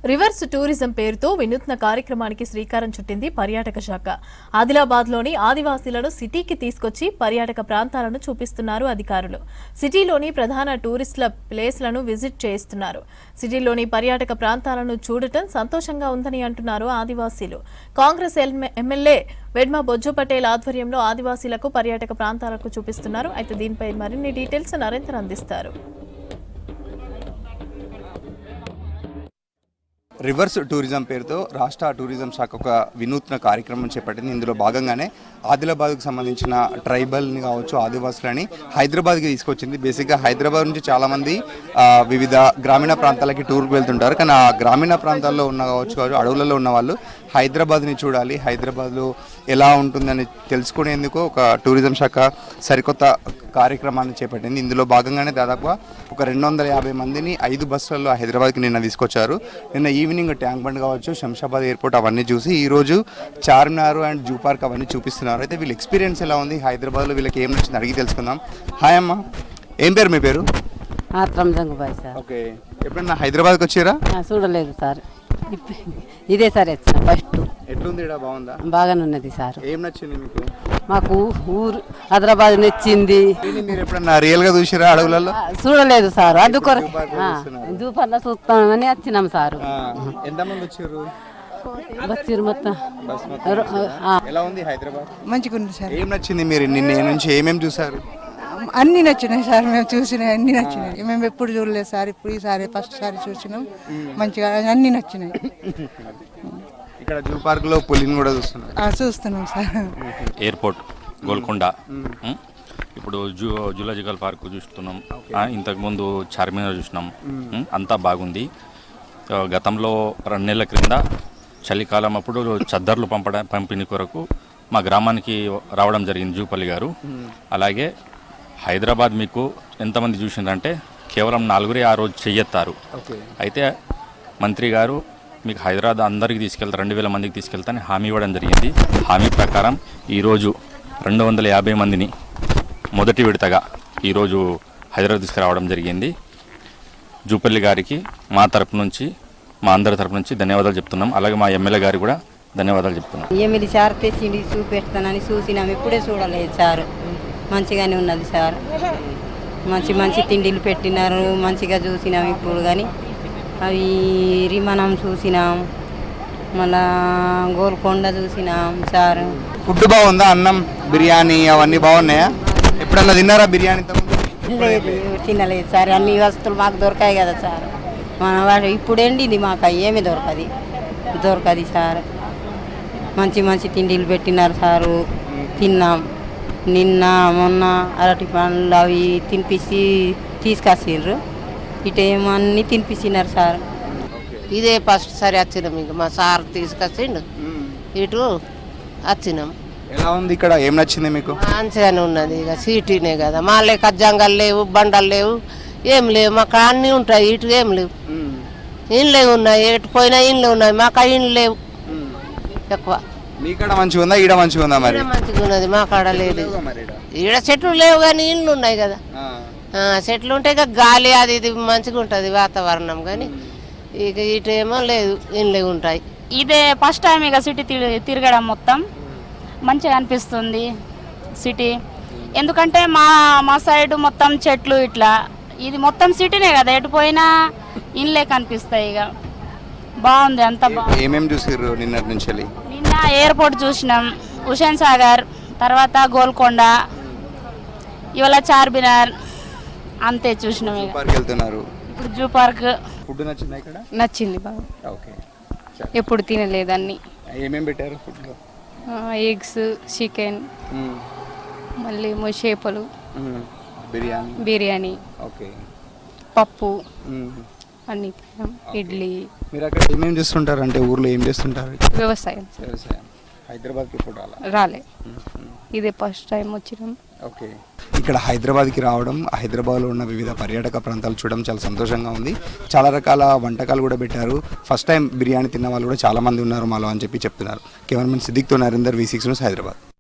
Reverse tourism పేరుతో వినూత్న కార్యక్రమానికి శ్రీకారం చుట్టింది పర్యాటక శాఖ. ఆదిలాబాద్లోని ఆదివాసీలను సిటీకి తీసుకొచ్చి పర్యాటక ప్రాంతాలను చూపిస్తున్నారు అధికారులు. సిటీలోని ప్రధాన టూరిస్టుల ప్లేస్లను విజిట్ చేయిస్తున్నారు. సిటీలోని పర్యాటక ప్రాంతాలను చూడటం సంతోషంగా ఉందని అంటున్నారు ఆదివాసీలు. కాంగ్రెస్ ఎమ్మెల్యే వెడ్మ బొజ్జు పటేల్ ఆధ్వర్యంలో ఆదివాసీలకు పర్యాటక ప్రాంతాలకు చూపిస్తున్నారు. అయితే దీనిపై మరిన్ని డీటెయిల్స్ నరేంద్ర అందిస్తారు. రివర్స్ టూరిజం పేరుతో రాష్ట్ర టూరిజం శాఖ ఒక వినూత్న కార్యక్రమం చేపట్టింది. ఇందులో భాగంగానే ఆదిలాబాద్కు సంబంధించిన ట్రైబల్ని కావచ్చు, ఆదివాసులని హైదరాబాద్కి తీసుకొచ్చింది. బేసిక్గా హైదరాబాద్ నుంచి చాలామంది వివిధ గ్రామీణ ప్రాంతాలకి టూర్కి వెళ్తుంటారు. కానీ ఆ గ్రామీణ ప్రాంతాల్లో ఉన్న కావచ్చు, అడవులలో ఉన్న వాళ్ళు హైదరాబాద్ని చూడాలి, హైదరాబాద్లో ఎలా ఉంటుందని తెలుసుకునేందుకు ఒక టూరిజం శాఖ సరికొత్త కార్యక్రమాన్ని చేపట్టింది. ఇందులో భాగంగానే దాదాపుగా ఒక 250 మందిని 5 బస్సులలో హైదరాబాద్కి నిన్న తీసుకొచ్చారు. నిన్న ఈవినింగ్ ట్యాంక్ బండ్ కావచ్చు, శంషాబాద్ ఎయిర్పోర్ట్ అవన్నీ చూసి ఈరోజు చార్మినార్ అండ్ జూ పార్క్ అవన్నీ చూపిస్తున్నారు. అయితే వీళ్ళ ఎక్స్పీరియన్స్ ఎలా ఉంది, హైదరాబాద్లో వీళ్ళకి ఏం నచ్చింది అడిగి తెలుసుకుందాం. హాయ్ అమ్మ, ఏం పేరు మీ పేరు? ఓకే, ఎప్పుడన్నా హైదరాబాద్కి వచ్చారా? చూడలేదు సార్, ఇదే సార్ వచ్చిన ఫస్ట్. ఎట్లుంది? బాగుందా? బాగానే ఉన్నది సార్. ఏం నచ్చింది మీకు? మాకు ఊరు హైదరాబాద్ నచ్చింది. మీరు ఎప్పుడన్నా రియల్ గా చూసిరా అడవులలో? చూడలేదు సార్, అందుకొరకు జూ పార్క్ చూస్తామని వచ్చినాం సార్. ఎంతమంది వచ్చారు? వచ్చారు మొత్తం. ఎలా ఉంది హైదరాబాద్? మంచిగా ఉంది సార్. ఏం నచ్చింది? మీరు నిన్న నుంచి ఏమేమి చూసారు? అన్ని నచ్చినాయి సార్, మేము చూసినాయి అన్ని నచ్చినాయి. మేము ఎప్పుడు చూడలేదు సార్, ఇప్పుడు ఈసారి ఫస్ట్ సారి చూసినాం. మంచిగా అన్ని నచ్చినాయి. ఇక్కడ జూ పార్క్ లో పులిని కూడా చూస్తున్నాం సార్. ఎయిర్పోర్ట్ గోల్కొండ, ఇప్పుడు జూలాజికల్ పార్క్ చూస్తున్నాం. ఇంతకుముందు చార్మినార్ చూసినాం. అంతా బాగుంది. గతంలో 2 నెలల క్రింద చలికాలం అప్పుడు చద్దర్లు పంపిణీ కొరకు మా గ్రామానికి రావడం జరిగింది జూపల్లి గారు. అలాగే హైదరాబాద్ మీకు ఎంతమంది చూసిందంటే కేవలం 4 ఆ రోజు చెయ్యెత్తారు. అయితే మంత్రి గారు మీకు హైదరాబాద్ అందరికీ తీసుకెళ్తారు, 2000 మందికి తీసుకెళ్తానని హామీ ఇవ్వడం జరిగింది. హామీ ప్రకారం ఈరోజు 250 మందిని మొదటి విడతగా ఈరోజు హైదరాబాద్ తీసుకురావడం జరిగింది. జూపల్లి గారికి మా తరపు నుంచి, మా అందరి తరపు నుంచి ధన్యవాదాలు చెప్తున్నాం. అలాగే మా ఎమ్మెల్యే గారికి కూడా ధన్యవాదాలు చెప్తున్నాం. ఎమ్మెల్యే సార్ తెచ్చిండి చూపెడతానని చూసినాం, ఇప్పుడే చూడలేదు సార్. మంచిగానే ఉన్నది సార్, మంచి మంచి తిండిలు పెట్టినారు, మంచిగా చూసినాం. ఇప్పుడు కానీ అవి రిమానం చూసినాం, మళ్ళా గోల్కొండ చూసినాం సార్. ఫుడ్ బాగుందా? అన్నం, బిర్యానీ అవన్నీ బాగున్నాయా? ఎప్పుడన్నా తిన్నారా బిర్యానీ? లేదు, తినలేదు సార్. అన్ని వస్తువులు మాకు దొరకాయి కదా సార్. మన వాడు ఇప్పుడు ఎండింది, మాకు ఏమీ దొరకది సార్. మంచి మంచి తిండిలు పెట్టినారు సారు, తిన్నాం. నిన్న మొన్న అరటి పండ్లు అవి తినిపించి తీసుకొచ్చిండ్రు. ఇటేమో అన్నీ తినిపించినారు సార్. ఇదే ఫస్ట్ సారి వచ్చినాం. ఇంకా మా సార్ తీసుకొచ్చిండు, ఇటు వచ్చినాం. ఎలా ఉంది ఇక్కడ? ఏం నచ్చింది మీకు? మంచిగానే ఉన్నది. ఇక సిటీనే కదా, మా లేక జంగలు లేవు, బండలు లేవు, ఏం లేవు. మాకు అన్నీ ఉంటాయి, ఇటు ఏం లేవు. ఇండ్లే ఉన్నాయి, ఎటు పోయినా ఇండ్లు ఉన్నాయి, మాకు ఆ ఇండ్లు లేవు ఎక్కువ. మీ కాడ మంచిగా ఉందా, ఈడ మంచిగా ఉందా? మరి మంచిగా ఉన్నది, మా కాడ లేదు. ఈడ చెట్లు లేవు కానీ ఇండ్లు ఉన్నాయి కదా. చెట్లు ఉంటే ఇక గాలి అది ఇది మంచిగా ఉంటుంది వాతావరణం. కానీ ఇక ఇటేమో లేదు, ఇండ్లే ఉంటాయి. ఇదే ఫస్ట్ టైం ఇక సిటీ తిరగడం మొత్తం మంచిగా అనిపిస్తుంది సిటీ. ఎందుకంటే మా సైడ్ మొత్తం చెట్లు ఇట్లా, ఇది మొత్తం సిటీనే కదా, ఎటు పోయినా ఇండ్లే కనిపిస్తాయి. ఇక బాగుంది, అంత బాగుంది. ఏమేమి చూసారు నిన్నటి నుంచి? నిన్న ఎయిర్పోర్ట్ చూసినాం, హుసేన్ సాగర్, తర్వాత గోల్కొండ, ఇవాళ చార్మినార్, అంతే చూసినాం. ఇప్పుడు జూ పార్క్. ఫుడ్ నచ్చిందా ఇక్కడ? నచ్చింది బాగా. ఓకే, ఎప్పుడు తినలేదు అన్ని. ఏమేమి పెట్టారు ఫుడ్లో? ఎగ్స్, చికెన్, మళ్ళీ చేపలు, బిర్యానీ, ఓకే, పప్పు అన్ని, ఇడ్లీ. మీరు అక్కడ ఏమేమి చేస్తుంటారు? అంటే ఊర్లో ఏం చేస్తుంటారు? వ్యవసాయం. హైదరాబాద్కి ఇప్పుడు రాలే, ఇదే ఫస్ట్ టైం వచ్చినాం. ఓకే, ఇక్కడ హైదరాబాద్కి రావడం, హైదరాబాద్లో ఉన్న వివిధ పర్యాటక ప్రాంతాలు చూడడం చాలా సంతోషంగా ఉంది. చాలా రకాల వంటకాలు కూడా పెట్టారు. ఫస్ట్ టైం బిర్యానీ తిన్న వాళ్ళు కూడా చాలామంది ఉన్నారు మాలో అని చెప్తున్నారు. కెమెరామెన్ సిద్దిక్తో నరేందర్, V6 న్యూస్, హైదరాబాద్.